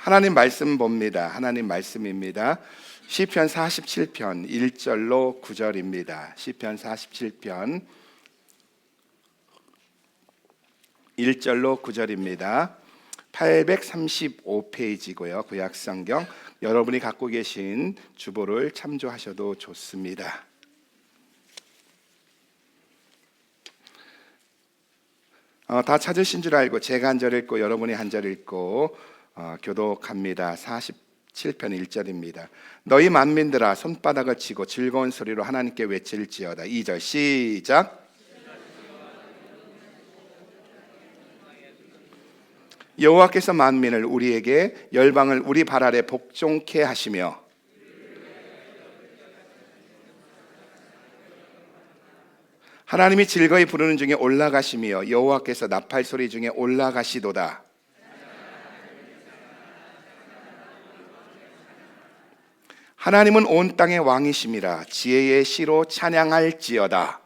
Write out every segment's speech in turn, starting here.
하나님 말씀 봅니다. 하나님 말씀입니다. 시편 47편 1절로 9절입니다. 시편 47편 1절로 9절입니다. 835페이지고요. 구약성경 여러분이 갖고 계신 주보를 참조하셔도 좋습니다. 다 찾으신 줄 알고 제가 한 절 읽고 여러분이 한 절 읽고 교독합니다. 47편 1절입니다. 너희 만민들아 손바닥을 치고 즐거운 소리로 하나님께 외칠지어다. 2절 시작. 여호와께서 만민을 우리에게 열방을 우리 발 아래 복종케 하시며 하나님이 즐거이 부르는 중에 올라가시며 여호와께서 나팔 소리 중에 올라가시도다. 하나님은 온 땅의 왕이심이라 지혜의 시로 찬양할지어다.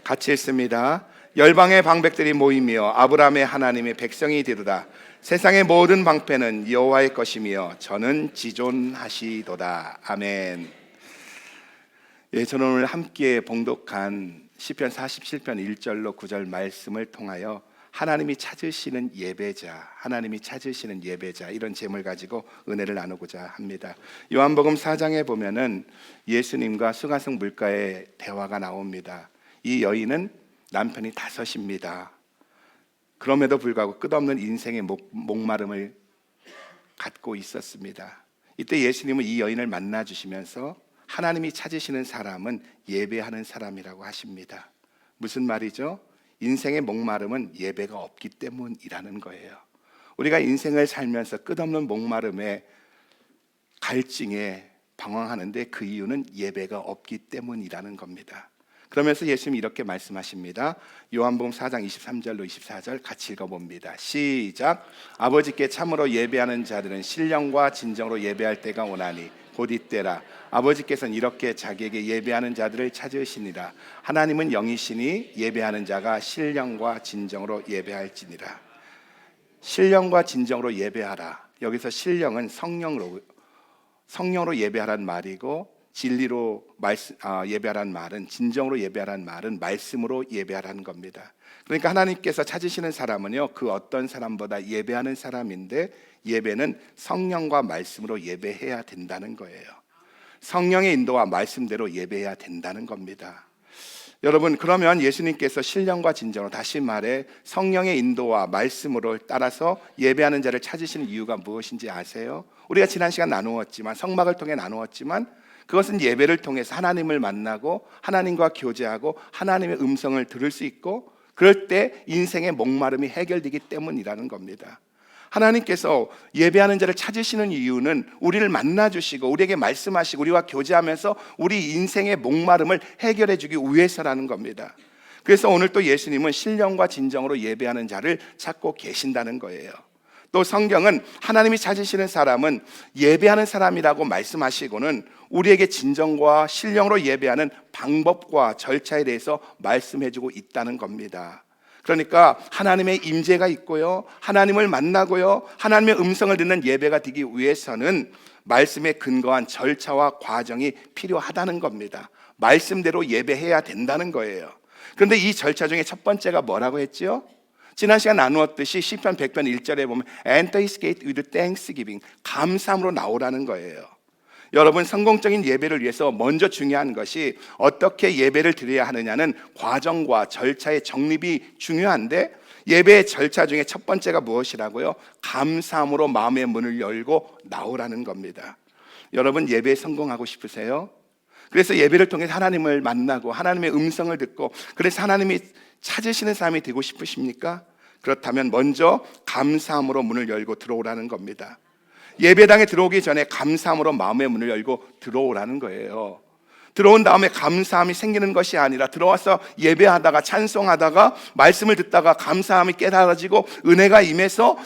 같이 읽습니다. 열방의 방백들이 모이며 아브라함의 하나님의 백성이 되도다. 세상의 모든 방패는 여호와의 것이며 저는 지존하시도다. 아멘. 저는 오늘 함께 봉독한 시편 47편 1절로 9절 말씀을 통하여 하나님이 찾으시는 예배자, 하나님이 찾으시는 예배자, 이런 제목을 가지고 은혜를 나누고자 합니다. 요한복음 4장에 보면은 예수님과 수가성 물가의 대화가 나옵니다. 이 여인은 남편이 5입니다. 그럼에도 불구하고 끝없는 인생의 목마름을 갖고 있었습니다. 이때 예수님은 이 여인을 만나 주시면서 하나님이 찾으시는 사람은 예배하는 사람이라고 하십니다. 무슨 말이죠? 인생의 목마름은 예배가 없기 때문이라는 거예요. 우리가 인생을 살면서 끝없는 목마름에 갈증에 방황하는데 그 이유는 예배가 없기 때문이라는 겁니다. 그러면서 예수님이 이렇게 말씀하십니다. 요한복음 4장 23절로 24절 같이 읽어봅니다. 시작. 아버지께 참으로 예배하는 자들은 신령과 진정으로 예배할 때가 오나니 곧 이때라. 아버지께서는 이렇게 자기에게 예배하는 자들을 찾으시니라. 하나님은 영이시니 예배하는 자가 신령과 진정으로 예배할지니라. 신령과 진정으로 예배하라. 여기서 신령은 성령으로 예배하라는 말이고, 진리로 예배하라는 말은, 진정으로 예배하라는 말은 말씀으로 예배하라는 겁니다. 그러니까 하나님께서 찾으시는 사람은요, 그 어떤 사람보다 예배하는 사람인데, 예배는 성령과 말씀으로 예배해야 된다는 거예요. 성령의 인도와 말씀대로 예배해야 된다는 겁니다. 여러분, 그러면 예수님께서 신령과 진정으로, 다시 말해 성령의 인도와 말씀으로 따라서 예배하는 자를 찾으시는 이유가 무엇인지 아세요? 우리가 지난 시간 나누었지만, 성막을 통해 나누었지만, 그것은 예배를 통해서 하나님을 만나고 하나님과 교제하고 하나님의 음성을 들을 수 있고, 그럴 때 인생의 목마름이 해결되기 때문이라는 겁니다. 하나님께서 예배하는 자를 찾으시는 이유는 우리를 만나주시고 우리에게 말씀하시고 우리와 교제하면서 우리 인생의 목마름을 해결해 주기 위해서라는 겁니다. 그래서 오늘 또 예수님은 신령과 진정으로 예배하는 자를 찾고 계신다는 거예요. 또 성경은 하나님이 찾으시는 사람은 예배하는 사람이라고 말씀하시고는 우리에게 진정과 신령으로 예배하는 방법과 절차에 대해서 말씀해주고 있다는 겁니다. 그러니까 하나님의 임재가 있고요, 하나님을 만나고요, 하나님의 음성을 듣는 예배가 되기 위해서는 말씀에 근거한 절차와 과정이 필요하다는 겁니다. 말씀대로 예배해야 된다는 거예요. 그런데 이 절차 중에 첫 번째가 뭐라고 했죠? 지난 시간 나누었듯이 시편 100편 1절에 보면 Enter his gate with thanksgiving, 감사함으로 나오라는 거예요. 여러분, 성공적인 예배를 위해서 먼저 중요한 것이 어떻게 예배를 드려야 하느냐는 과정과 절차의 정립이 중요한데, 예배의 절차 중에 첫 번째가 무엇이라고요? 감사함으로 마음의 문을 열고 나오라는 겁니다. 여러분, 예배에 성공하고 싶으세요? 그래서 예배를 통해 하나님을 만나고 하나님의 음성을 듣고 그래서 하나님이 찾으시는 사람이 되고 싶으십니까? 그렇다면 먼저 감사함으로 문을 열고 들어오라는 겁니다. 예배당에 들어오기 전에 감사함으로 마음의 문을 열고 들어오라는 거예요. 들어온 다음에 감사함이 생기는 것이 아니라, 들어와서 예배하다가 찬송하다가 말씀을 듣다가 감사함이 깨달아지고 은혜가 임해서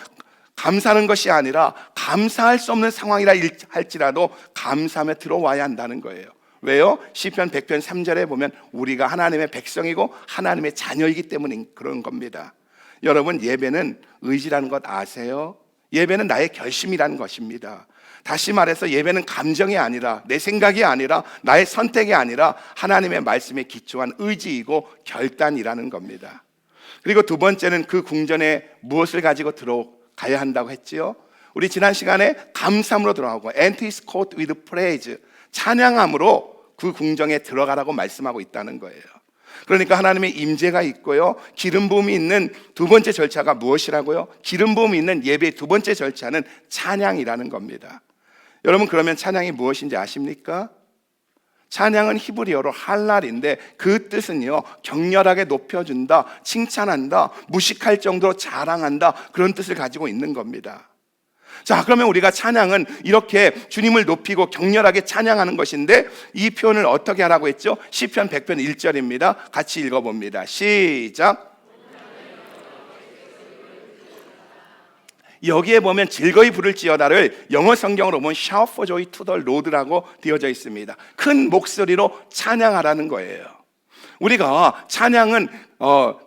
감사하는 것이 아니라, 감사할 수 없는 상황이라 할지라도 감사하며 들어와야 한다는 거예요. 왜요? 시편 100편 3절에 보면 우리가 하나님의 백성이고 하나님의 자녀이기 때문인 그런 겁니다. 여러분, 예배는 의지라는 것 아세요? 예배는 나의 결심이라는 것입니다. 다시 말해서 예배는 감정이 아니라, 내 생각이 아니라, 나의 선택이 아니라 하나님의 말씀에 기초한 의지이고 결단이라는 겁니다. 그리고 두 번째는 그 궁전에 무엇을 가지고 들어가야 한다고 했지요? 우리 지난 시간에 감사함으로 들어가고 Enter his court with praise, 찬양함으로 그 궁정에 들어가라고 말씀하고 있다는 거예요. 그러니까 하나님의 임재가 있고요, 기름 부음이 있는 두 번째 절차가 무엇이라고요? 기름 부음이 있는 예배의 두 번째 절차는 찬양이라는 겁니다. 여러분, 그러면 찬양이 무엇인지 아십니까? 찬양은 히브리어로 할랄인데 그 뜻은요, 격렬하게 높여준다, 칭찬한다, 무식할 정도로 자랑한다, 그런 뜻을 가지고 있는 겁니다. 자, 그러면 우리가 찬양은 이렇게 주님을 높이고 격렬하게 찬양하는 것인데, 이 표현을 어떻게 하라고 했죠? 시편 100편 1절입니다. 같이 읽어봅니다. 시작. 여기에 보면 즐거이 부를지어다를 영어 성경으로 보면 shout for joy to the Lord라고 되어져 있습니다. 큰 목소리로 찬양하라는 거예요. 우리가 찬양은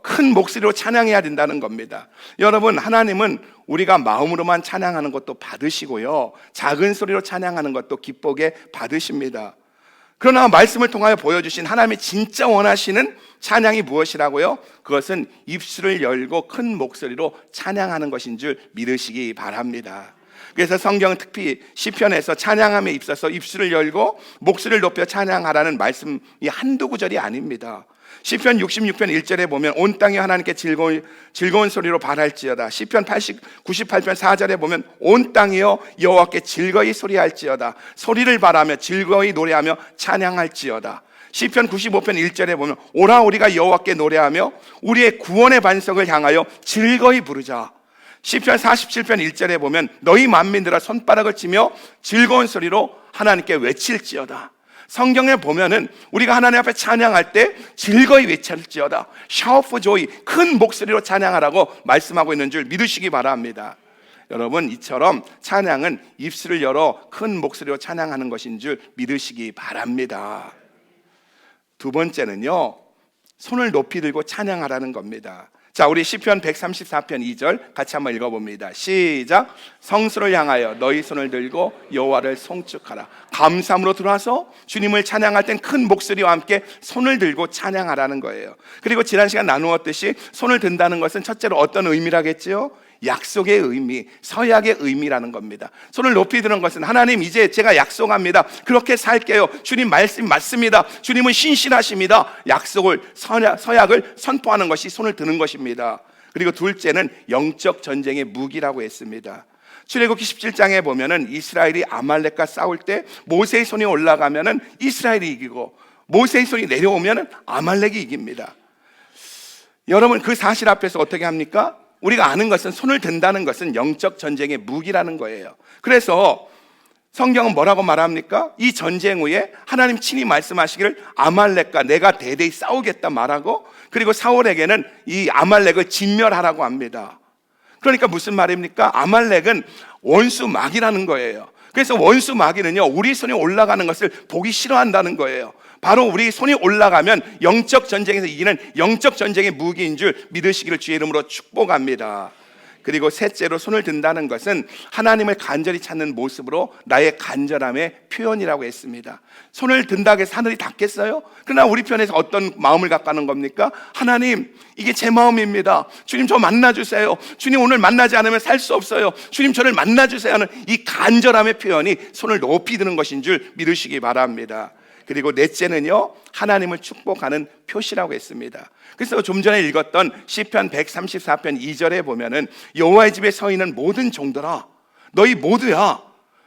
큰 목소리로 찬양해야 된다는 겁니다. 여러분, 하나님은 우리가 마음으로만 찬양하는 것도 받으시고요, 작은 소리로 찬양하는 것도 기쁘게 받으십니다. 그러나 말씀을 통하여 보여주신 하나님이 진짜 원하시는 찬양이 무엇이라고요? 그것은 입술을 열고 큰 목소리로 찬양하는 것인 줄 믿으시기 바랍니다. 그래서 성경은 특히 시편에서 찬양함에 있어서 입술을 열고 목소리를 높여 찬양하라는 말씀이 한두 구절이 아닙니다. 시편 66편 1절에 보면 온 땅이 하나님께 즐거운 소리로 발할지어다. 시편 98편 4절에 보면 온 땅이여 여호와께 즐거이 소리할지어다. 소리를 발하며 즐거이 노래하며 찬양할지어다. 시편 95편 1절에 보면 오라 우리가 여호와께 노래하며 우리의 구원의 반석을 향하여 즐거이 부르자. 시편 47편 1절에 보면 너희 만민들아 손바닥을 치며 즐거운 소리로 하나님께 외칠지어다. 성경에 보면은 우리가 하나님 앞에 찬양할 때 즐거이 외칠지어다, shout for joy, 큰 목소리로 찬양하라고 말씀하고 있는 줄 믿으시기 바랍니다. 여러분, 이처럼 찬양은 입술을 열어 큰 목소리로 찬양하는 것인 줄 믿으시기 바랍니다. 두 번째는요, 손을 높이 들고 찬양하라는 겁니다. 자, 우리 시편 134편 2절 같이 한번 읽어봅니다. 시작. 성수를 향하여 너희 손을 들고 여호와를 송축하라. 감사함으로 들어와서 주님을 찬양할 땐 큰 목소리와 함께 손을 들고 찬양하라는 거예요. 그리고 지난 시간 나누었듯이 손을 든다는 것은 첫째로 어떤 의미라겠지요? 약속의 의미, 서약의 의미라는 겁니다. 손을 높이 드는 것은 하나님, 이제 제가 약속합니다. 그렇게 살게요. 주님 말씀 맞습니다. 주님은 신실하십니다. 약속을, 서약을 선포하는 것이 손을 드는 것입니다. 그리고 둘째는 영적 전쟁의 무기라고 했습니다. 출애굽기 17장에 보면은 이스라엘이 아말렉과 싸울 때 모세의 손이 올라가면은 이스라엘이 이기고 모세의 손이 내려오면은 아말렉이 이깁니다. 여러분, 그 사실 앞에서 어떻게 합니까? 우리가 아는 것은 손을 든다는 것은 영적 전쟁의 무기라는 거예요. 그래서 성경은 뭐라고 말합니까? 이 전쟁 후에 하나님 친히 말씀하시기를 아말렉과 내가 대대히 싸우겠다 말하고, 그리고 사울에게는 이 아말렉을 진멸하라고 합니다. 그러니까 무슨 말입니까? 아말렉은 원수 마귀라는 거예요. 그래서 원수 마귀는요, 우리 손에 올라가는 것을 보기 싫어한다는 거예요. 바로 우리 손이 올라가면 영적 전쟁에서 이기는 영적 전쟁의 무기인 줄 믿으시기를 주의 이름으로 축복합니다. 그리고 셋째로 손을 든다는 것은 하나님을 간절히 찾는 모습으로 나의 간절함의 표현이라고 했습니다. 손을 든다고 해서 하늘이 닿겠어요? 그러나 우리 편에서 어떤 마음을 갖고 하는 겁니까? 하나님, 이게 제 마음입니다. 주님, 저 만나주세요. 주님, 오늘 만나지 않으면 살 수 없어요. 주님, 저를 만나주세요 하는 이 간절함의 표현이 손을 높이 드는 것인 줄 믿으시기 바랍니다. 그리고 넷째는요, 하나님을 축복하는 표시라고 했습니다. 그래서 좀 전에 읽었던 시편 134편 2절에 보면은 여호와의 집에 서 있는 모든 종들아, 너희 모두야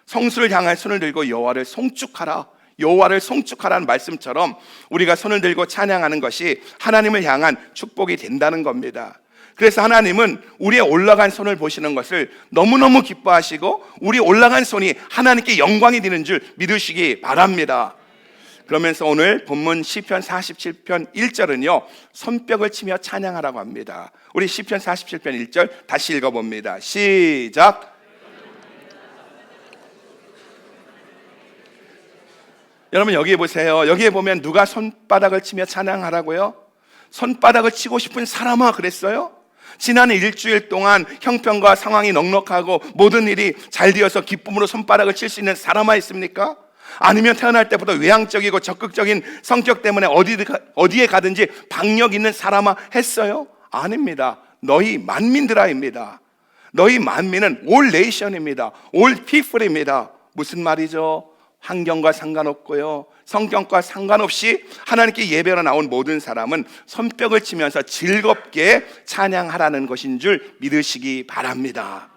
성수를 향할 손을 들고 여호와를 송축하라. 여호와를 송축하라는 말씀처럼 우리가 손을 들고 찬양하는 것이 하나님을 향한 축복이 된다는 겁니다. 그래서 하나님은 우리의 올라간 손을 보시는 것을 너무너무 기뻐하시고 우리 올라간 손이 하나님께 영광이 되는 줄 믿으시기 바랍니다. 그러면서 오늘 본문 시편 47편 1절은요, 손뼉을 치며 찬양하라고 합니다. 우리 시편 47편 1절 다시 읽어봅니다. 시작. 여러분, 여기에 보세요. 여기에 보면 누가 손바닥을 치며 찬양하라고요? 손바닥을 치고 싶은 사람아 그랬어요? 지난 일주일 동안 형편과 상황이 넉넉하고 모든 일이 잘 되어서 기쁨으로 손바닥을 칠 수 있는 사람아 있습니까? 아니면 태어날 때부터 외향적이고 적극적인 성격 때문에 어디에 가든지 박력 있는 사람아 했어요? 아닙니다. 너희 만민들아입니다. 너희 만민은 all nation입니다. all people입니다. 무슨 말이죠? 환경과 상관없고요, 성경과 상관없이 하나님께 예배로 나온 모든 사람은 손뼉을 치면서 즐겁게 찬양하라는 것인 줄 믿으시기 바랍니다.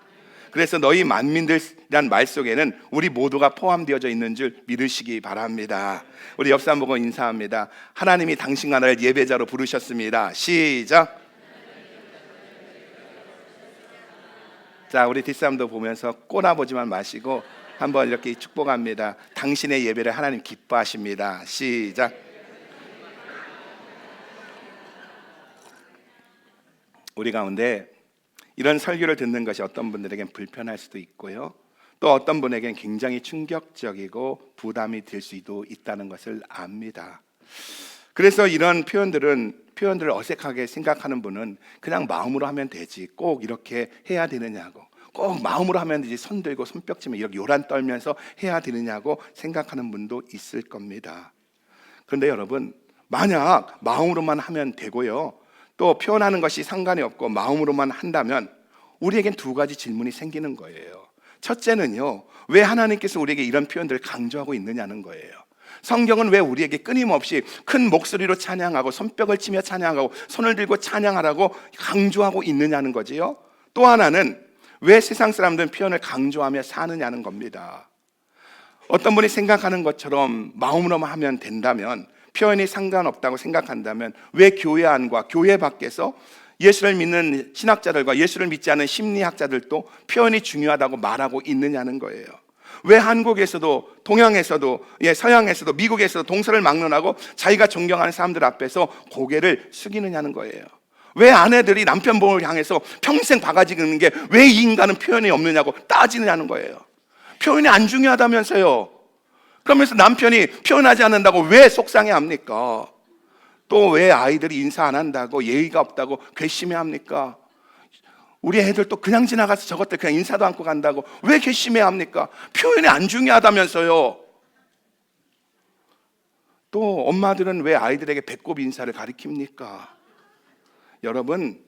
그래서 너희 만민들이란 말 속에는 우리 모두가 포함되어져 있는 줄 믿으시기 바랍니다. 우리 옆 사람 보고 인사합니다. 하나님이 당신과 나를 예배자로 부르셨습니다. 시작. 자, 우리 뒷사람도 보면서 꼬나보지만 마시고 한번 이렇게 축복합니다. 당신의 예배를 하나님 기뻐하십니다. 시작. 우리 가운데 이런 설교를 듣는 것이 어떤 분들에겐 불편할 수도 있고요, 또 어떤 분에겐 굉장히 충격적이고 부담이 될 수도 있다는 것을 압니다. 그래서 이런 표현들을 어색하게 생각하는 분은 그냥 마음으로 하면 되지, 꼭 이렇게 해야 되느냐고, 꼭 마음으로 하면 되지, 손 들고 손뼉 치면 이렇게 요란 떨면서 해야 되느냐고 생각하는 분도 있을 겁니다. 그런데 여러분, 만약 마음으로만 하면 되고요, 또 표현하는 것이 상관이 없고 마음으로만 한다면 우리에겐 두 가지 질문이 생기는 거예요. 첫째는요, 왜 하나님께서 우리에게 이런 표현들을 강조하고 있느냐는 거예요. 성경은 왜 우리에게 끊임없이 큰 목소리로 찬양하고 손뼉을 치며 찬양하고 손을 들고 찬양하라고 강조하고 있느냐는 거지요. 또 하나는 왜 세상 사람들은 표현을 강조하며 사느냐는 겁니다. 어떤 분이 생각하는 것처럼 마음으로만 하면 된다면, 표현이 상관없다고 생각한다면 왜 교회 안과 교회 밖에서 예수를 믿는 신학자들과 예수를 믿지 않은 심리학자들도 표현이 중요하다고 말하고 있느냐는 거예요. 왜 한국에서도 동양에서도 서양에서도 미국에서도 동서를 막론하고 자기가 존경하는 사람들 앞에서 고개를 숙이느냐는 거예요. 왜 아내들이 남편을 향해서 평생 바가지 긁는 게 왜 이 인간은 표현이 없느냐고 따지느냐는 거예요. 표현이 안 중요하다면서요. 그러면서 남편이 표현하지 않는다고 왜 속상해합니까? 또 왜 아이들이 인사 안 한다고, 예의가 없다고 괘씸해합니까? 우리 애들 또 그냥 지나가서 저것들 그냥 인사도 않고 간다고 왜 괘씸해합니까? 표현이 안 중요하다면서요. 또 엄마들은 왜 아이들에게 배꼽 인사를 가리킵니까? 여러분,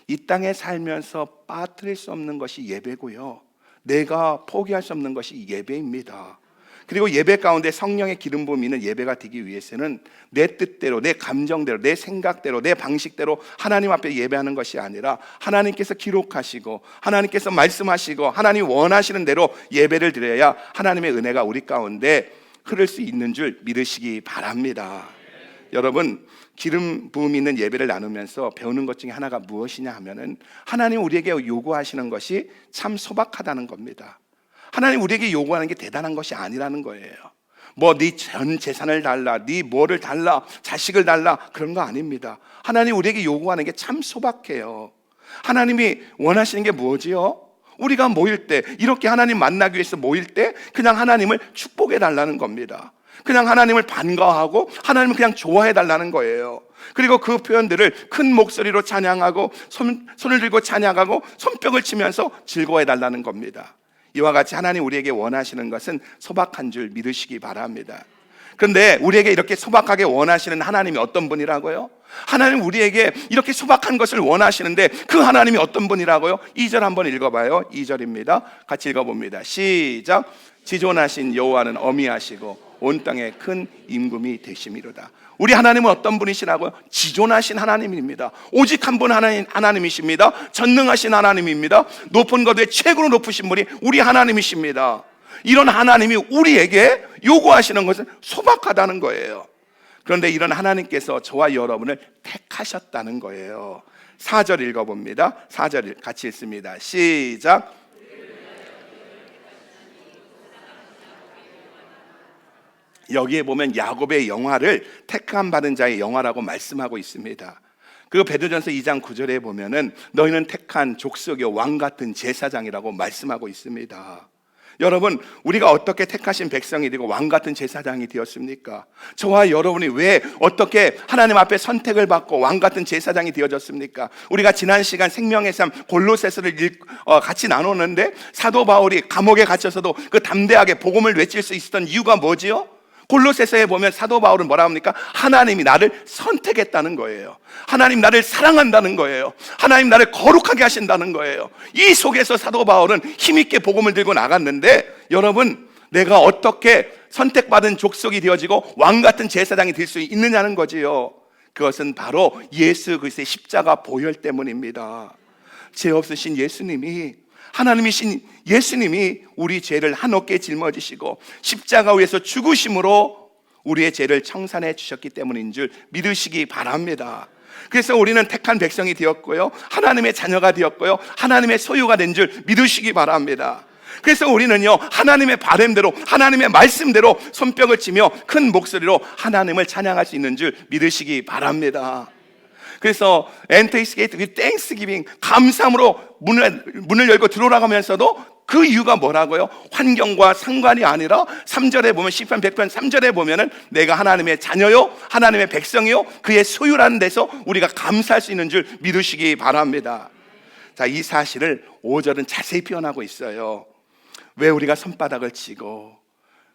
이 땅에 살면서 빠뜨릴 수 없는 것이 예배고요, 내가 포기할 수 없는 것이 예배입니다. 그리고 예배 가운데 성령의 기름 부음이 있는 예배가 되기 위해서는 내 뜻대로, 내 감정대로, 내 생각대로, 내 방식대로 하나님 앞에 예배하는 것이 아니라 하나님께서 기록하시고 하나님께서 말씀하시고 하나님 원하시는 대로 예배를 드려야 하나님의 은혜가 우리 가운데 흐를 수 있는 줄 믿으시기 바랍니다. 여러분, 기름 부음이 있는 예배를 나누면서 배우는 것 중에 하나가 무엇이냐 하면은, 하나님 우리에게 요구하시는 것이 참 소박하다는 겁니다. 하나님 우리에게 요구하는 게 대단한 것이 아니라는 거예요. 뭐 네 전 재산을 달라, 네 뭐를 달라, 자식을 달라, 그런 거 아닙니다. 하나님 우리에게 요구하는 게 참 소박해요. 하나님이 원하시는 게 뭐지요? 우리가 모일 때, 이렇게 하나님 만나기 위해서 모일 때 그냥 하나님을 축복해 달라는 겁니다. 그냥 하나님을 반가워하고 하나님을 그냥 좋아해 달라는 거예요. 그리고 그 표현들을 큰 목소리로 찬양하고 손을 들고 찬양하고 손뼉을 치면서 즐거워해 달라는 겁니다. 이와 같이 하나님 우리에게 원하시는 것은 소박한 줄 믿으시기 바랍니다. 그런데 우리에게 이렇게 소박하게 원하시는 하나님이 어떤 분이라고요? 하나님 우리에게 이렇게 소박한 것을 원하시는데 그 하나님이 어떤 분이라고요? 2절 한번 읽어봐요. 2절입니다. 같이 읽어봅니다. 시작. 지존하신 여호와는 어미하시고 온 땅에 큰 임금이 되심이로다. 우리 하나님은 어떤 분이시라고요? 지존하신 하나님입니다. 오직 한 분 하나님이십니다. 전능하신 하나님입니다. 높은 것에 최고로 높으신 분이 우리 하나님이십니다. 이런 하나님이 우리에게 요구하시는 것은 소박하다는 거예요. 그런데 이런 하나님께서 저와 여러분을 택하셨다는 거예요. 4절 읽어봅니다. 4절 같이 읽습니다. 시작. 여기에 보면 야곱의 영화를 택함 받은 자의 영화라고 말씀하고 있습니다. 그리고 베드로전서 2장 9절에 보면은 너희는 택한 족속의 왕 같은 제사장이라고 말씀하고 있습니다. 여러분, 우리가 어떻게 택하신 백성이 되고 왕 같은 제사장이 되었습니까? 저와 여러분이 왜 어떻게 하나님 앞에 선택을 받고 왕 같은 제사장이 되어졌습니까? 우리가 지난 시간 생명의 삶 골로새서를 같이 나눴는데, 사도 바울이 감옥에 갇혀서도 그 담대하게 복음을 외칠 수 있었던 이유가 뭐지요? 골로새서에 보면 사도 바울은 뭐라 합니까? 하나님이 나를 선택했다는 거예요. 하나님 나를 사랑한다는 거예요. 하나님 나를 거룩하게 하신다는 거예요. 이 속에서 사도 바울은 힘있게 복음을 들고 나갔는데, 여러분, 내가 어떻게 선택받은 족속이 되어지고 왕 같은 제사장이 될 수 있느냐는 거지요. 그것은 바로 예수 그리스도의 십자가 보혈 때문입니다. 죄 없으신 예수님이, 하나님이신 예수님이 우리 죄를 한없게 짊어지시고 십자가 위에서 죽으심으로 우리의 죄를 청산해 주셨기 때문인 줄 믿으시기 바랍니다. 그래서 우리는 택한 백성이 되었고요, 하나님의 자녀가 되었고요, 하나님의 소유가 된 줄 믿으시기 바랍니다. 그래서 우리는요, 하나님의 바램대로, 하나님의 말씀대로 손뼉을 치며 큰 목소리로 하나님을 찬양할 수 있는 줄 믿으시기 바랍니다. 그래서 Enter His gate with thanksgiving, 감사함으로 문을 열고 들어오라고 하면서도 그 이유가 뭐라고요? 환경과 상관이 아니라 3절에 보면, 시편 100편 3절에 보면은 내가 하나님의 자녀요, 하나님의 백성이요, 그의 소유라는 데서 우리가 감사할 수 있는 줄 믿으시기 바랍니다. 자, 이 사실을 5절은 자세히 표현하고 있어요. 왜 우리가 손바닥을 치고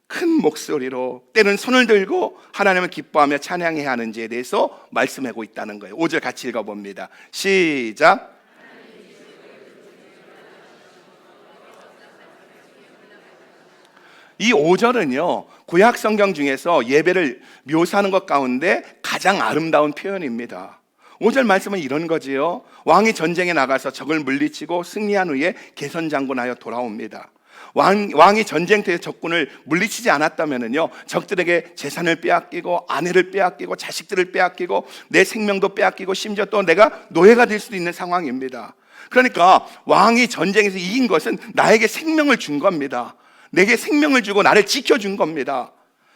큰 목소리로, 때는 손을 들고 하나님을 기뻐하며 찬양해야 하는지에 대해서 말씀하고 있다는 거예요. 5절 같이 읽어봅니다. 시작. 이 5절은요, 구약 성경 중에서 예배를 묘사하는 것 가운데 가장 아름다운 표현입니다. 5절 말씀은 이런 거지요. 왕이 전쟁에 나가서 적을 물리치고 승리한 후에 개선장군하여 돌아옵니다. 왕이 전쟁터에 적군을 물리치지 않았다면요, 적들에게 재산을 빼앗기고 아내를 빼앗기고 자식들을 빼앗기고 내 생명도 빼앗기고 심지어 또 내가 노예가 될 수도 있는 상황입니다. 그러니까 왕이 전쟁에서 이긴 것은 나에게 생명을 준 겁니다. 내게 생명을 주고 나를 지켜준 겁니다.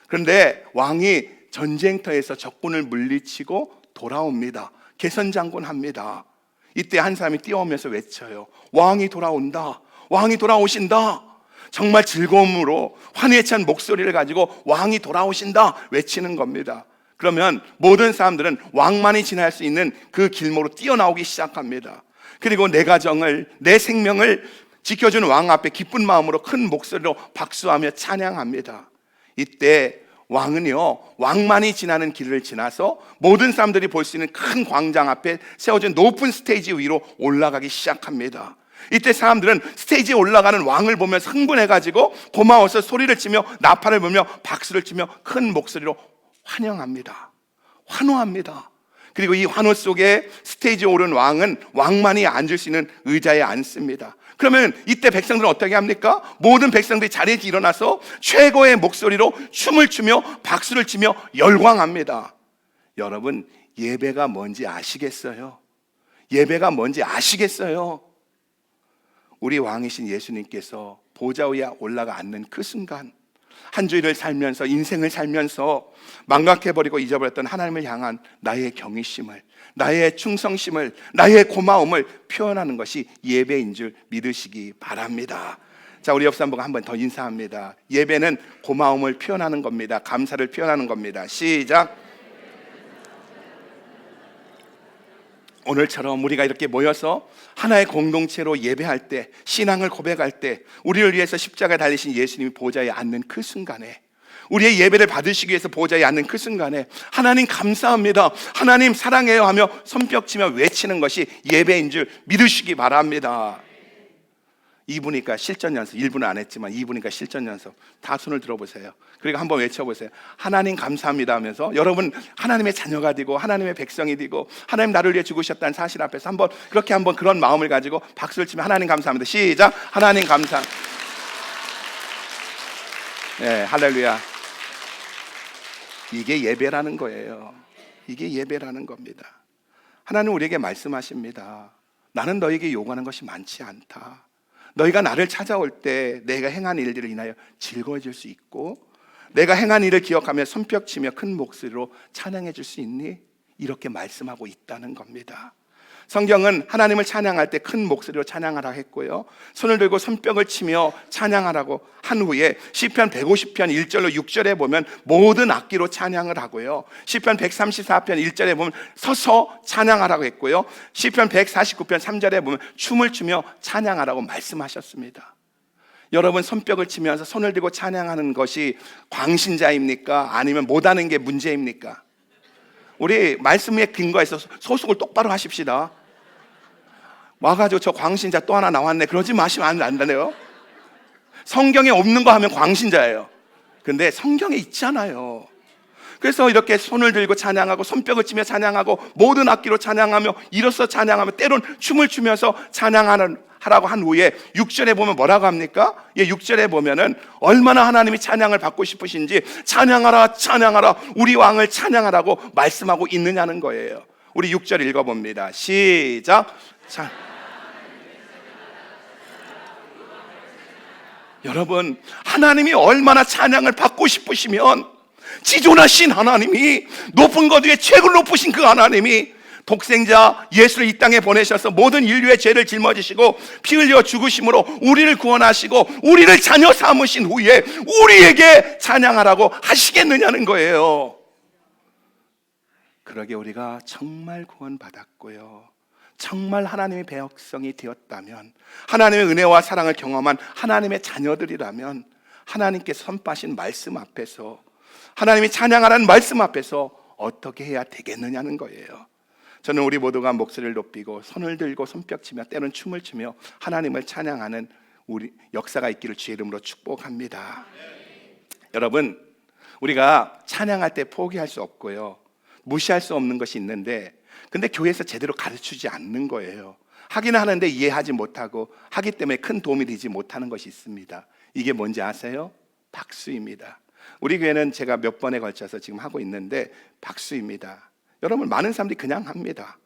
그런데 왕이 전쟁터에서 적군을 물리치고 돌아옵니다. 개선장군합니다. 이때 한 사람이 뛰어오면서 외쳐요. 왕이 돌아온다. 왕이 돌아오신다. 정말 즐거움으로 환희에 찬 목소리를 가지고 왕이 돌아오신다 외치는 겁니다. 그러면 모든 사람들은 왕만이 지날 수 있는 그 길목으로 뛰어나오기 시작합니다. 그리고 내 가정을, 내 생명을 지켜주는 왕 앞에 기쁜 마음으로 큰 목소리로 박수하며 찬양합니다. 이때 왕은요, 왕만이 지나는 길을 지나서 모든 사람들이 볼 수 있는 큰 광장 앞에 세워진 높은 스테이지 위로 올라가기 시작합니다. 이때 사람들은 스테이지에 올라가는 왕을 보면서 흥분해가지고 고마워서 소리를 치며 나팔을 불며 박수를 치며 큰 목소리로 환영합니다. 환호합니다. 그리고 이 환호 속에 스테이지에 오른 왕은 왕만이 앉을 수 있는 의자에 앉습니다. 그러면 이때 백성들은 어떻게 합니까? 모든 백성들이 자리에서 일어나서 최고의 목소리로 춤을 추며 박수를 치며 열광합니다. 여러분, 예배가 뭔지 아시겠어요? 예배가 뭔지 아시겠어요? 우리 왕이신 예수님께서 보좌 위에 올라가 앉는 그 순간, 한 주일을 살면서, 인생을 살면서 망각해버리고 잊어버렸던 하나님을 향한 나의 경외심을, 나의 충성심을, 나의 고마움을 표현하는 것이 예배인 줄 믿으시기 바랍니다. 자, 우리 옆 사람과 한 번 더 인사합니다. 예배는 고마움을 표현하는 겁니다. 감사를 표현하는 겁니다. 시작. 오늘처럼 우리가 이렇게 모여서 하나의 공동체로 예배할 때, 신앙을 고백할 때, 우리를 위해서 십자가에 달리신 예수님이 보좌에 앉는 그 순간에, 우리의 예배를 받으시기 위해서 보좌에 앉는 그 순간에 하나님 감사합니다, 하나님 사랑해요 하며 손뼉치며 외치는 것이 예배인 줄 믿으시기 바랍니다. 2부니까 실전 연습, 1부는 안 했지만 2부니까 실전 연습, 다 손을 들어보세요. 그리고 한번 외쳐보세요. 하나님 감사합니다 하면서, 여러분 하나님의 자녀가 되고 하나님의 백성이 되고 하나님 나를 위해 죽으셨다는 사실 앞에서 한번 그렇게 한번 그런 마음을 가지고 박수를 치며 하나님 감사합니다. 시작. 하나님 감사. 네, 할렐루야. 이게 예배라는 거예요. 이게 예배라는 겁니다. 하나님 우리에게 말씀하십니다. 나는 너에게 요구하는 것이 많지 않다. 너희가 나를 찾아올 때 내가 행한 일들을 인하여 즐거워질 수 있고, 내가 행한 일을 기억하며 손뼉치며 큰 목소리로 찬양해 줄 수 있니? 이렇게 말씀하고 있다는 겁니다. 성경은 하나님을 찬양할 때 큰 목소리로 찬양하라 했고요, 손을 들고 손뼉을 치며 찬양하라고 한 후에 시편 150편 1절로 6절에 보면 모든 악기로 찬양을 하고요, 시편 134편 1절에 보면 서서 찬양하라고 했고요, 시편 149편 3절에 보면 춤을 추며 찬양하라고 말씀하셨습니다. 여러분, 손뼉을 치면서 손을 들고 찬양하는 것이 광신자입니까? 아니면 못하는 게 문제입니까? 우리 말씀에 근거해서 소속을 똑바로 하십시다. 와가지고 저 광신자 또 하나 나왔네 그러지 마시면 안 돼요. 성경에 없는 거 하면 광신자예요. 근데 성경에 있잖아요. 그래서 이렇게 손을 들고 찬양하고 손뼉을 치며 찬양하고 모든 악기로 찬양하며 일어서 찬양하며 때론 춤을 추면서 하라고 한 후에 6절에 보면 뭐라고 합니까? 6절에 보면은 얼마나 하나님이 찬양을 받고 싶으신지 찬양하라 찬양하라 우리 왕을 찬양하라고 말씀하고 있느냐는 거예요. 우리 6절 읽어봅니다. 시작. 여러분, 하나님이 얼마나 찬양을 받고 싶으시면 지존하신 하나님이, 높은 것 위에 최고 높으신 그 하나님이 독생자 예수를 이 땅에 보내셔서 모든 인류의 죄를 짊어지시고 피 흘려 죽으심으로 우리를 구원하시고 우리를 자녀 삼으신 후에 우리에게 찬양하라고 하시겠느냐는 거예요. 그러게 우리가 정말 구원받았고요, 정말 하나님의 백성이 되었다면, 하나님의 은혜와 사랑을 경험한 하나님의 자녀들이라면 하나님께서 선포하신 말씀 앞에서, 하나님이 찬양하라는 말씀 앞에서 어떻게 해야 되겠느냐는 거예요. 저는 우리 모두가 목소리를 높이고 손을 들고 손뼉치며 때로는 춤을 추며 하나님을 찬양하는 우리 역사가 있기를 주의 이름으로 축복합니다. 여러분, 우리가 찬양할 때 포기할 수 없고요, 무시할 수 없는 것이 있는데, 근데 교회에서 제대로 가르치지 않는 거예요. 하기는 하는데 이해하지 못하고 하기 때문에 큰 도움이 되지 못하는 것이 있습니다. 이게 뭔지 아세요? 박수입니다. 우리 교회는 제가 몇 번에 걸쳐서 지금 하고 있는데 박수입니다. 여러분, 많은 사람들이 그냥 합니다.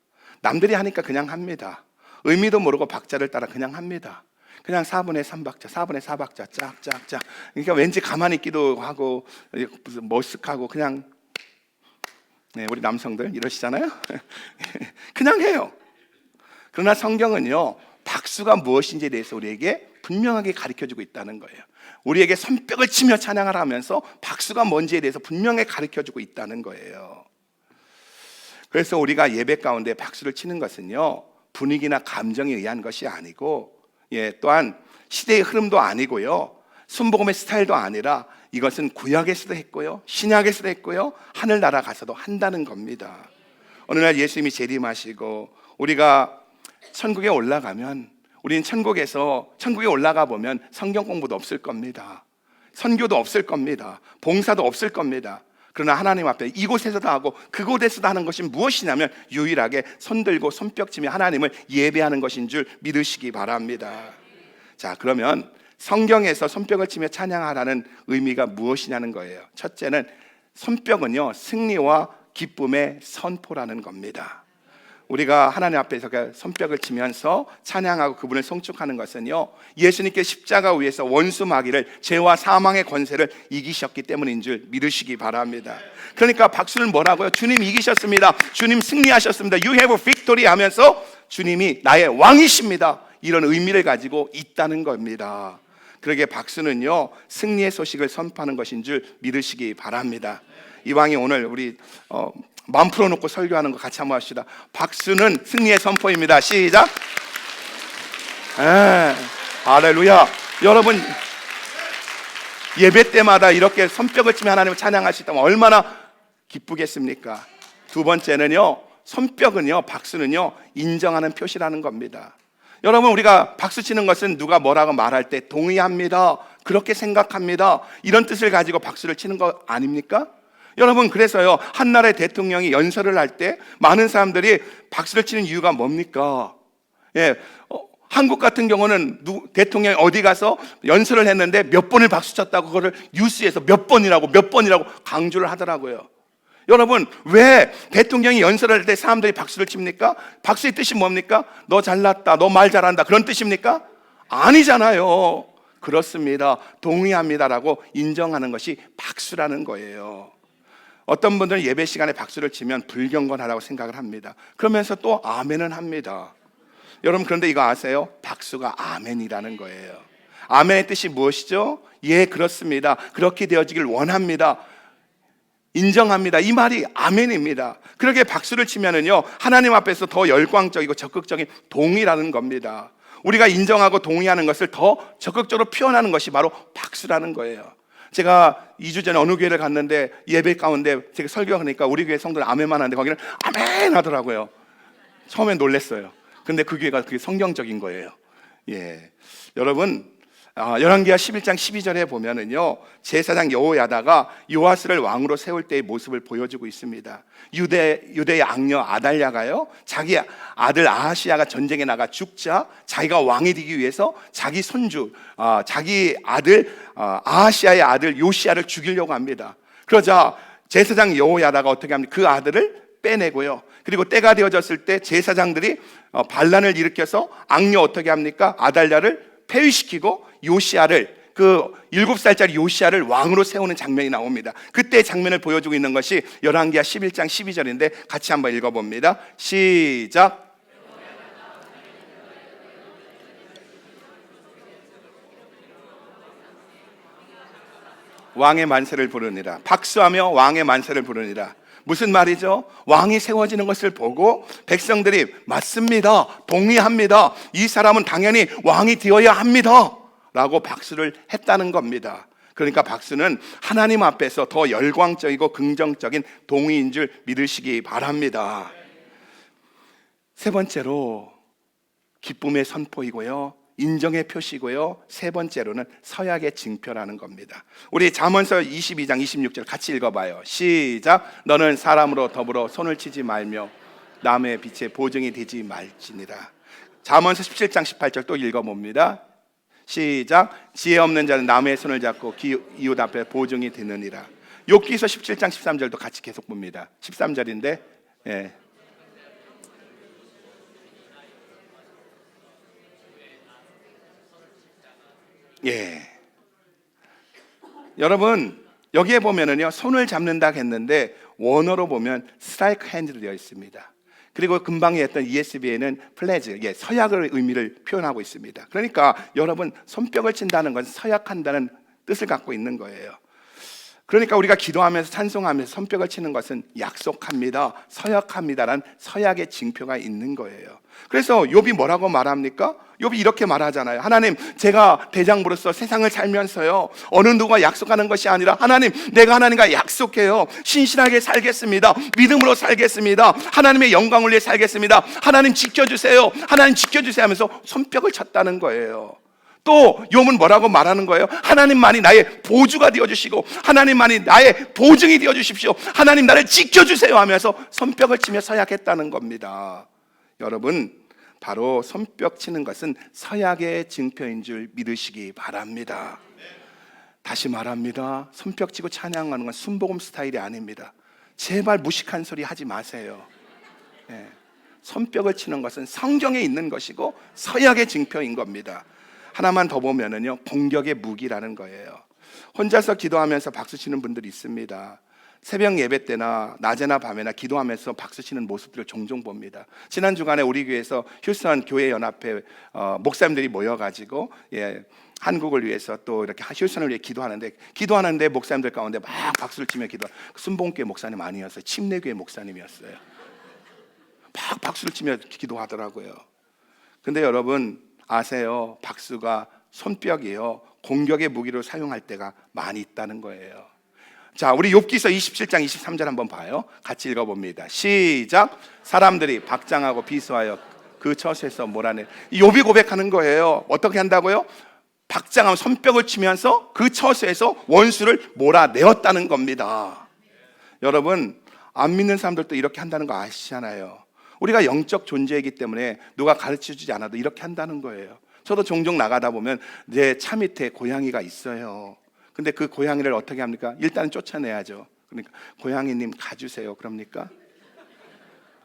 남들이 하니까 그냥 합니다. 의미도 모르고 박자를 따라 그냥 합니다. 그냥 4분의 3박자, 4분의 4박자 짝짝짝. 그러니까 왠지 가만히 있기도 하고 무슨 머쓱하고 그냥, 우리 남성들 이러시잖아요. 그냥 해요. 그러나 성경은요, 박수가 무엇인지에 대해서 우리에게 분명하게 가르쳐주고 있다는 거예요. 우리에게 손뼉을 치며 찬양을 하면서 박수가 뭔지에 대해서 분명히 가르쳐주고 있다는 거예요. 그래서 우리가 예배 가운데 박수를 치는 것은요, 분위기나 감정에 의한 것이 아니고, 또한 시대의 흐름도 아니고요, 순복음의 스타일도 아니라 이것은 구약에서도 했고요, 신약에서도 했고요, 하늘나라 가서도 한다는 겁니다. 어느 날 예수님이 재림하시고 우리가 천국에 올라가면, 우리는 천국에 올라가 보면 성경 공부도 없을 겁니다. 선교도 없을 겁니다. 봉사도 없을 겁니다. 그러나 하나님 앞에 이곳에서도 하고 그곳에서도 하는 것이 무엇이냐면 유일하게 손들고 손뼉치며 하나님을 예배하는 것인 줄 믿으시기 바랍니다. 자, 그러면 성경에서 손뼉을 치며 찬양하라는 의미가 무엇이냐는 거예요. 첫째는 손뼉은요, 승리와 기쁨의 선포라는 겁니다. 우리가 하나님 앞에서 손뼉을 치면서 찬양하고 그분을 송축하는 것은요, 예수님께 십자가 위에서 원수 마귀를, 죄와 사망의 권세를 이기셨기 때문인 줄 믿으시기 바랍니다. 그러니까 박수는 뭐라고요? 주님 이기셨습니다. 주님 승리하셨습니다. You have a victory 하면서 주님이 나의 왕이십니다. 이런 의미를 가지고 있다는 겁니다. 그러게 박수는요, 승리의 소식을 선포하는 것인 줄 믿으시기 바랍니다. 이왕이 오늘 우리 마음 풀어놓고 설교하는 거 같이 한번 합시다. 박수는 승리의 선포입니다. 시작. 할렐루야. 여러분, 예배 때마다 이렇게 손뼉을 치며 하나님을 찬양할 수 있다면 얼마나 기쁘겠습니까? 두 번째는요, 손뼉은요, 박수는요, 인정하는 표시라는 겁니다. 여러분, 우리가 박수 치는 것은 누가 뭐라고 말할 때 동의합니다, 그렇게 생각합니다, 이런 뜻을 가지고 박수를 치는 거 아닙니까? 여러분, 그래서요, 한나라의 대통령이 연설을 할 때 많은 사람들이 박수를 치는 이유가 뭡니까? 한국 같은 경우는 대통령이 어디 가서 연설을 했는데 몇 번을 박수 쳤다고 그거를 뉴스에서 몇 번이라고 강조를 하더라고요. 여러분, 왜 대통령이 연설할 때 사람들이 박수를 칩니까? 박수의 뜻이 뭡니까? 너 잘났다, 너 말 잘한다, 그런 뜻입니까? 아니잖아요. 그렇습니다. 동의합니다라고 인정하는 것이 박수라는 거예요. 어떤 분들은 예배 시간에 박수를 치면 불경건하다고 생각을 합니다. 그러면서 또 아멘은 합니다. 여러분, 그런데 이거 아세요? 박수가 아멘이라는 거예요. 아멘의 뜻이 무엇이죠? 예, 그렇습니다. 그렇게 되어지길 원합니다. 인정합니다. 이 말이 아멘입니다. 그렇게 박수를 치면은요, 하나님 앞에서 더 열광적이고 적극적인 동의라는 겁니다. 우리가 인정하고 동의하는 것을 더 적극적으로 표현하는 것이 바로 박수라는 거예요. 제가 2주 전에 어느 교회를 갔는데 예배 가운데 제가 설교하니까 우리 교회 성도는 아멘만 하는데 거기는 아멘 하더라고요. 처음엔 놀랐어요. 근데 그 교회가 그게 성경적인 거예요. 예, 여러분, 열왕기하 11장 12절에 보면은요, 제사장 여호야다가 요아스를 왕으로 세울 때의 모습을 보여주고 있습니다. 유대의 악녀 아달랴가요, 자기 아들 아하시야가 전쟁에 나가 죽자 자기가 왕이 되기 위해서 자기 손주, 자기 아들 아하시야의 아들 요시야를 죽이려고 합니다. 그러자 제사장 여호야다가 어떻게 합니까? 그 아들을 빼내고요. 그리고 때가 되어졌을 때 제사장들이 반란을 일으켜서 악녀 어떻게 합니까? 아달랴를 폐위시키고 요시야를, 그 7살짜리 요시야를 왕으로 세우는 장면이 나옵니다. 그때 장면을 보여주고 있는 것이 열왕기하 11장 12절인데 같이 한번 읽어봅니다. 시작. 왕의 만세를 부르니라. 박수하며 왕의 만세를 부르니라. 무슨 말이죠? 왕이 세워지는 것을 보고 백성들이 맞습니다, 동의합니다, 이 사람은 당연히 왕이 되어야 합니다 라고 박수를 했다는 겁니다. 그러니까 박수는 하나님 앞에서 더 열광적이고 긍정적인 동의인 줄 믿으시기 바랍니다. 세 번째로 기쁨의 선포이고요, 인정의 표시고요, 세 번째로는 서약의 징표라는 겁니다. 우리 잠언서 22장 26절 같이 읽어봐요. 시작. 너는 사람으로 더불어 손을 치지 말며 남의 빛에 보증이 되지 말지니라. 잠언서 17장 18절 또 읽어봅니다. 시작. 지혜 없는 자는 남의 손을 잡고 이웃 앞에 보증이 되느니라. 욥기서 17장 13절도 같이 계속 봅니다. 13절인데 예. 예. 여러분, 여기에 보면은요, 손을 잡는다 했는데 원어로 보면 스트라이크 핸드로 되어 있습니다. 그리고 금방에 했던 ESV에는 플레즈, 서약의 의미를 표현하고 있습니다. 그러니까 여러분, 손뼉을 친다는 것은 서약한다는 뜻을 갖고 있는 거예요. 그러니까 우리가 기도하면서 찬송하면서 손뼉을 치는 것은 약속합니다, 서약합니다라는 서약의 징표가 있는 거예요. 그래서 욥이 뭐라고 말합니까? 욥이 이렇게 말하잖아요. 하나님, 제가 대장부로서 세상을 살면서요, 어느 누가 약속하는 것이 아니라 하나님, 내가 하나님과 약속해요. 신실하게 살겠습니다. 믿음으로 살겠습니다. 하나님의 영광을 위해 살겠습니다. 하나님 지켜주세요. 하나님 지켜주세요 하면서 손뼉을 쳤다는 거예요. 또 욥은 뭐라고 말하는 거예요? 하나님만이 나의 보주가 되어주시고 하나님만이 나의 보증이 되어주십시오. 하나님 나를 지켜주세요 하면서 손뼉을 치며 서약했다는 겁니다. 여러분, 바로 손뼉 치는 것은 서약의 증표인 줄 믿으시기 바랍니다. 다시 말합니다. 손뼉 치고 찬양하는 건 순복음 스타일이 아닙니다. 제발 무식한 소리 하지 마세요. 네. 손뼉을 치는 것은 성경에 있는 것이고 서약의 증표인 겁니다. 하나만 더 보면은요, 공격의 무기라는 거예요. 혼자서 기도하면서 박수 치는 분들이 있습니다. 새벽 예배 때나 낮에나 밤에나 기도하면서 박수 치는 모습들을 종종 봅니다. 지난 주간에 우리 교회에서 휴스턴 교회 연합회 목사님들이 모여가지고 한국을 위해서 또 이렇게 휴스턴을 위해 기도하는데 목사님들 가운데 막 박수를 치며 순복음교회 목사님 아니었어요. 침례교회 목사님이었어요. 막 박수를 치며 기도하더라고요. 근데 여러분 아세요? 박수가 손뼉이에요, 공격의 무기로 사용할 때가 많이 있다는 거예요. 자, 우리 욥기서 27장 23절 한번 봐요. 같이 읽어봅니다. 시작. 사람들이 박장하고 비수하여 그 처소에서 몰아내. 욥이 고백하는 거예요. 어떻게 한다고요? 박장하면 손뼉을 치면서 그 처소에서 원수를 몰아내었다는 겁니다. 여러분, 안 믿는 사람들도 이렇게 한다는 거 아시잖아요. 우리가 영적 존재이기 때문에 누가 가르쳐주지 않아도 이렇게 한다는 거예요. 저도 종종 나가다 보면 내 차 밑에 고양이가 있어요. 근데 그 고양이를 어떻게 합니까? 일단은 쫓아내야죠. 그러니까 고양이님 가주세요. 그럽니까?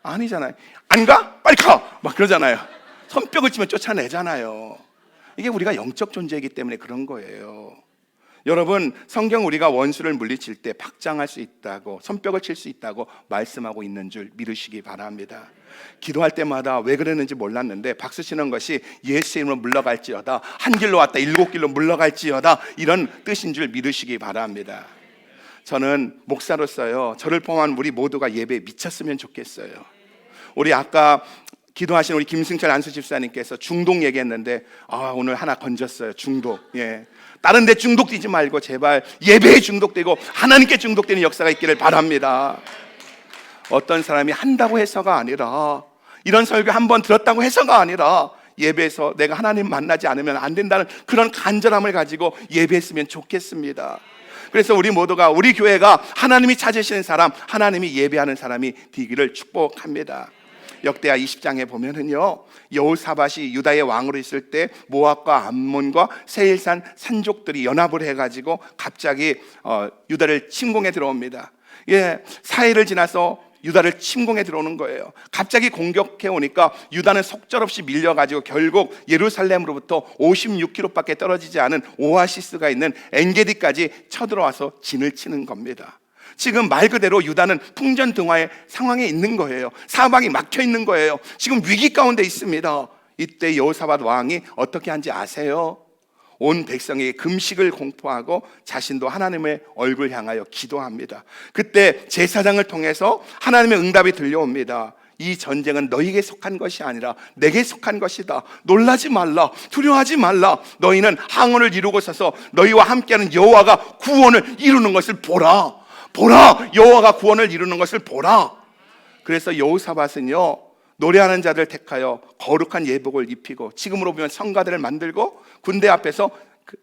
아니잖아요. 안 가? 빨리 가! 막 그러잖아요. 손뼉을 치면 쫓아내잖아요. 이게 우리가 영적 존재이기 때문에 그런 거예요. 여러분, 성경 우리가 원수를 물리칠 때 박장할 수 있다고, 손뼉을 칠 수 있다고 말씀하고 있는 줄 믿으시기 바랍니다. 기도할 때마다 왜 그랬는지 몰랐는데 박수 치는 것이 예수 이름으로 물러갈지어다, 한 길로 왔다 7길로 물러갈지어다, 이런 뜻인 줄 믿으시기 바랍니다. 저는 목사로서요, 저를 포함한 우리 모두가 예배에 미쳤으면 좋겠어요. 우리 아까 기도하신 우리 김승철 안수 집사님께서 중독 얘기했는데, 오늘 하나 건졌어요. 중독. 다른 데 중독되지 말고 제발 예배에 중독되고 하나님께 중독되는 역사가 있기를 바랍니다. 어떤 사람이 한다고 해서가 아니라, 이런 설교 한번 들었다고 해서가 아니라, 예배에서 내가 하나님 만나지 않으면 안 된다는 그런 간절함을 가지고 예배했으면 좋겠습니다. 그래서 우리 모두가, 우리 교회가 하나님이 찾으시는 사람, 하나님이 예배하는 사람이 되기를 축복합니다. 역대하 20장에 보면은요, 여호사밧이 유다의 왕으로 있을 때 모압과 암몬과 세일산 산족들이 연합을 해가지고 갑자기 유다를 침공해 들어옵니다. 사해를 지나서 유다를 침공해 들어오는 거예요. 갑자기 공격해 오니까 유다는 속절없이 밀려가지고 결국 예루살렘으로부터 56km밖에 떨어지지 않은 오아시스가 있는 엔게디까지 쳐들어와서 진을 치는 겁니다. 지금 말 그대로 유다는 풍전등화의 상황에 있는 거예요. 사방이 막혀 있는 거예요. 지금 위기 가운데 있습니다. 이때 여호사밧 왕이 어떻게 한지 아세요? 온 백성에게 금식을 공포하고 자신도 하나님의 얼굴 향하여 기도합니다. 그때 제사장을 통해서 하나님의 응답이 들려옵니다. 이 전쟁은 너희에게 속한 것이 아니라 내게 속한 것이다. 놀라지 말라, 두려워하지 말라. 너희는 항원을 이루고 서서 너희와 함께하는 여호와가 구원을 이루는 것을 보라. 보라, 여호와가 구원을 이루는 것을 보라. 그래서 여호사밧은요, 노래하는 자들 택하여 거룩한 예복을 입히고, 지금으로 보면 성가대를 만들고 군대 앞에서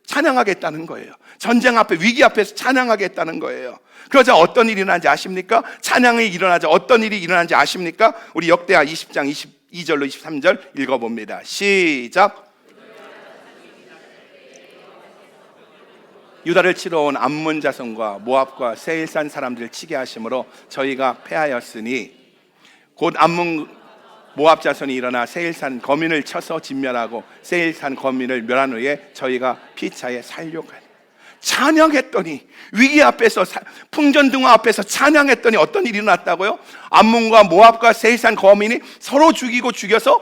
찬양하겠다는 거예요. 전쟁 앞에, 위기 앞에서 찬양하겠다는 거예요. 그러자 어떤 일이 일어나는지 아십니까? 찬양이 일어나자 어떤 일이 일어나는지 아십니까? 우리 역대하 20장 22절로 23절 읽어봅니다. 시작. 유다를 치러 온 암몬 자손과 모압과 세일산 사람들을 치게 하심으로 저희가 패하였으니, 곧 암몬 모압 자손이 일어나 세일산 거민을 쳐서 진멸하고 세일산 거민을 멸한 후에 저희가 피차에 살려가니. 찬양했더니, 위기 앞에서, 풍전등화 앞에서 찬양했더니 어떤 일이 일어났다고요? 암몬과 모압과 세일산 거민이 서로 죽이고 죽여서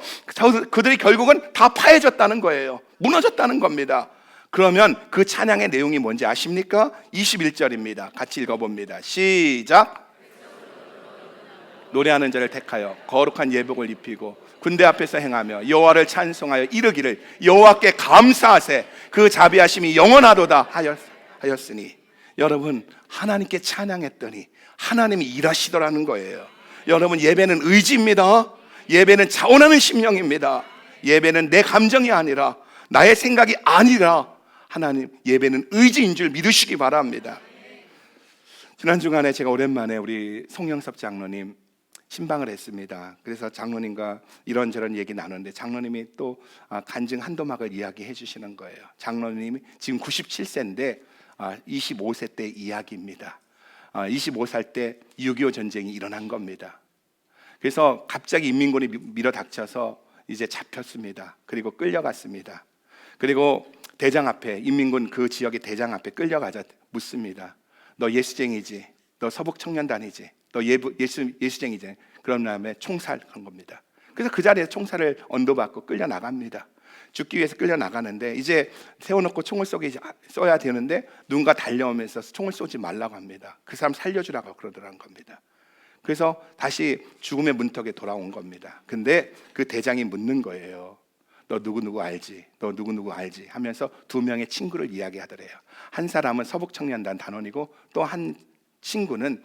그들이 결국은 다 파해졌다는 거예요. 무너졌다는 겁니다. 그러면 그 찬양의 내용이 뭔지 아십니까? 21절입니다. 같이 읽어봅니다. 시작. 노래하는 자를 택하여 거룩한 예복을 입히고 군대 앞에서 행하며 여호와를 찬송하여 이르기를 여호와께 감사하세, 그 자비하심이 영원하도다 하였으니. 여러분, 하나님께 찬양했더니 하나님이 일하시더라는 거예요. 여러분, 예배는 의지입니다. 예배는 자원하는 심령입니다. 예배는 내 감정이 아니라, 나의 생각이 아니라, 하나님, 예배는 의지인 줄 믿으시기 바랍니다. 지난 주간에 제가 오랜만에 우리 송영섭 장로님 신방을 했습니다. 그래서 장로님과 이런저런 얘기 나누는데 장로님이 또 간증 한도막을 이야기해 주시는 거예요. 장로님이 지금 97세인데 25세 때 이야기입니다. 25살 때 6.25 전쟁이 일어난 겁니다. 그래서 갑자기 인민군이 밀어닥쳐서 이제 잡혔습니다. 그리고 끌려갔습니다. 그리고 대장 앞에, 인민군 그 지역의 대장 앞에 끌려가자 묻습니다. 너 예수쟁이지? 너 서북청년단이지? 너 예수쟁이지? 그런 다음에 총살한 겁니다. 그래서 그 자리에서 총살을 언도받고 끌려나갑니다. 죽기 위해서 끌려나가는데 이제 세워놓고 총을 쏘야 되는데 누군가 달려오면서 총을 쏘지 말라고 합니다. 그 사람 살려주라고 그러더라는 겁니다. 그래서 다시 죽음의 문턱에 돌아온 겁니다. 근데 그 대장이 묻는 거예요. 너 누구누구 알지? 너 누구누구 알지? 하면서 두 명의 친구를 이야기하더래요. 한 사람은 서북청년단 단원이고 또 한 친구는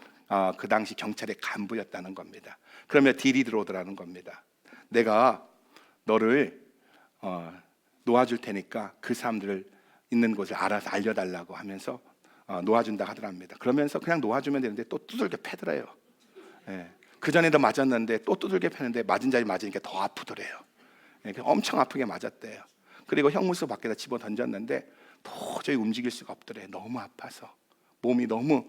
그 당시 경찰의 간부였다는 겁니다. 그러면 딜이 들어오더라는 겁니다. 내가 너를 놓아줄 테니까 그 사람들을 있는 곳을 알아서 알려달라고 하면서 놓아준다 하더랍니다. 그러면서 그냥 놓아주면 되는데 또 두들겨 패더래요. 그 전에도 맞았는데 또 두들겨 패는데 맞은 자리 맞으니까 더 아프더래요. 엄청 아프게 맞았대요. 그리고 형무소 밖에다 집어 던졌는데 도저히 움직일 수가 없더래요. 너무 아파서, 몸이 너무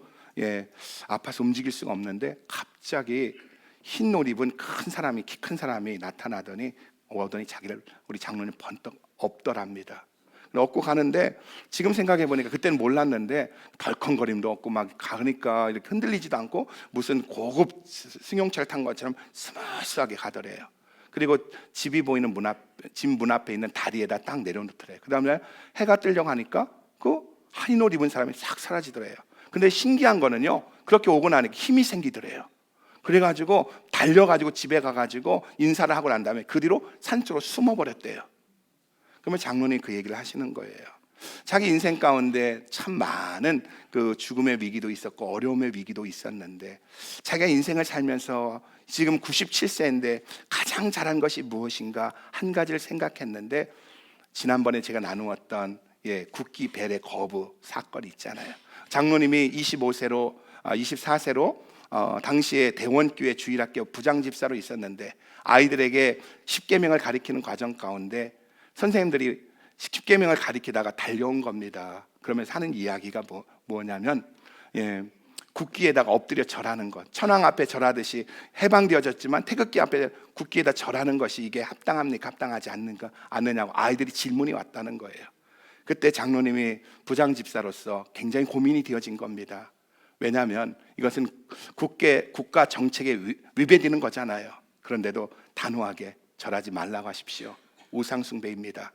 아파서 움직일 수가 없는데 갑자기 흰 옷 입은 큰 사람이, 키 큰 사람이 나타나더니 오더니 자기를, 우리 장로님 번떡 업더랍니다. 얻고 가는데 지금 생각해 보니까 그때는 몰랐는데 덜컹거림도 없고 막 가니까 이렇게 흔들리지도 않고 무슨 고급 승용차를 탄 것처럼 스무스하게 가더래요. 그리고 집이 보이는 집 문 앞에 있는 다리에다 딱 내려놓더래요. 그 다음에 해가 뜨려고 하니까 그 흰 옷 입은 사람이 싹 사라지더래요. 근데 신기한 거는요, 그렇게 오고 나니까 힘이 생기더래요. 그래가지고 달려가지고 집에 가가지고 인사를 하고 난 다음에 그 뒤로 산쪽으로 숨어버렸대요. 그러면 장로님 그 얘기를 하시는 거예요. 자기 인생 가운데 참 많은 그 죽음의 위기도 있었고 어려움의 위기도 있었는데 자기가 인생을 살면서 지금 97세인데 가장 잘한 것이 무엇인가 한 가지를 생각했는데, 지난번에 제가 나누었던 국기 배례 거부 사건 있잖아요. 장로님이 24세로 당시에 대원교회 주일학교 부장집사로 있었는데 아이들에게 십계명을 가리키는 과정 가운데 선생님들이 십계명을 가리키다가 달려온 겁니다. 그러면서 하는 이야기가 뭐냐면 국기에다가 엎드려 절하는 것, 천황 앞에 절하듯이 해방되어졌지만 태극기 앞에 국기에다 절하는 것이 이게 합당합니까? 합당하지 않느냐고 아이들이 질문이 왔다는 거예요. 그때 장로님이 부장집사로서 굉장히 고민이 되어진 겁니다. 왜냐하면 이것은 국가 정책에 위배되는 거잖아요. 그런데도 단호하게 절하지 말라고 하십시오. 우상숭배입니다.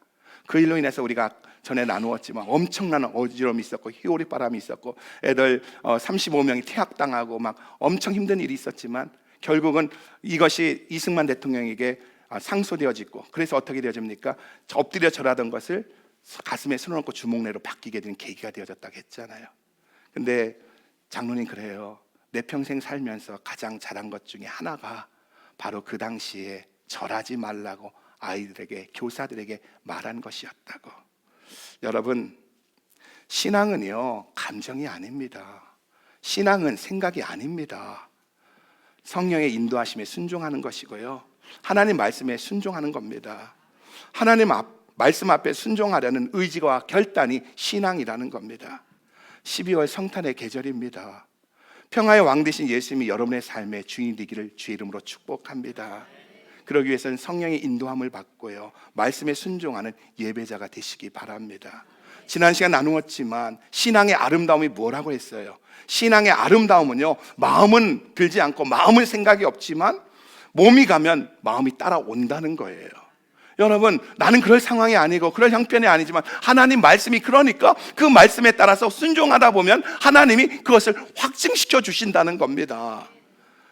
그 일로 인해서 우리가 전에 나누었지만 엄청난 어지러움이 있었고 희오리 바람이 있었고 애들 35명이 퇴학당하고 막 엄청 힘든 일이 있었지만 결국은 이것이 이승만 대통령에게 상소되어지고, 그래서 어떻게 되어집니까? 엎드려 절하던 것을 가슴에 손을 얹고 주목례로 바뀌게 된 계기가 되어졌다고 했잖아요. 근데 장로님 그래요. 내 평생 살면서 가장 잘한 것 중에 하나가 바로 그 당시에 절하지 말라고 아이들에게, 교사들에게 말한 것이었다고. 여러분, 신앙은요 감정이 아닙니다. 신앙은 생각이 아닙니다. 성령의 인도하심에 순종하는 것이고요, 하나님 말씀에 순종하는 겁니다. 하나님 말씀 앞에 순종하려는 의지와 결단이 신앙이라는 겁니다. 12월 성탄의 계절입니다. 평화의 왕 되신 예수님이 여러분의 삶의 주인이 되기를 주의 이름으로 축복합니다. 그러기 위해서는 성령의 인도함을 받고요, 말씀에 순종하는 예배자가 되시기 바랍니다. 지난 시간 나누었지만 신앙의 아름다움이 뭐라고 했어요? 신앙의 아름다움은요, 마음은 들지 않고 마음은 생각이 없지만 몸이 가면 마음이 따라온다는 거예요. 여러분, 나는 그럴 상황이 아니고 그럴 형편이 아니지만 하나님 말씀이 그러니까 그 말씀에 따라서 순종하다 보면 하나님이 그것을 확증시켜 주신다는 겁니다.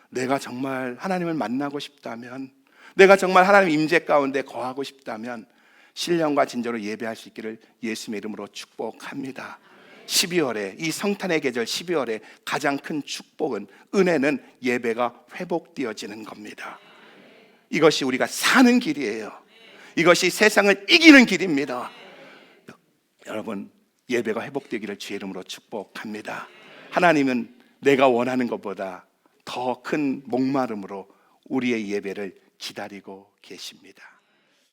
내가 정말 하나님을 만나고 싶다면, 내가 정말 하나님 임재 가운데 거하고 싶다면 신령과 진정으로 예배할 수 있기를 예수님의 이름으로 축복합니다. 12월에, 이 성탄의 계절 12월에 가장 큰 축복은, 은혜는 예배가 회복되어지는 겁니다. 이것이 우리가 사는 길이에요. 이것이 세상을 이기는 길입니다. 여러분, 예배가 회복되기를 주의 이름으로 축복합니다. 하나님은 내가 원하는 것보다 더 큰 목마름으로 우리의 예배를 기다리고 계십니다.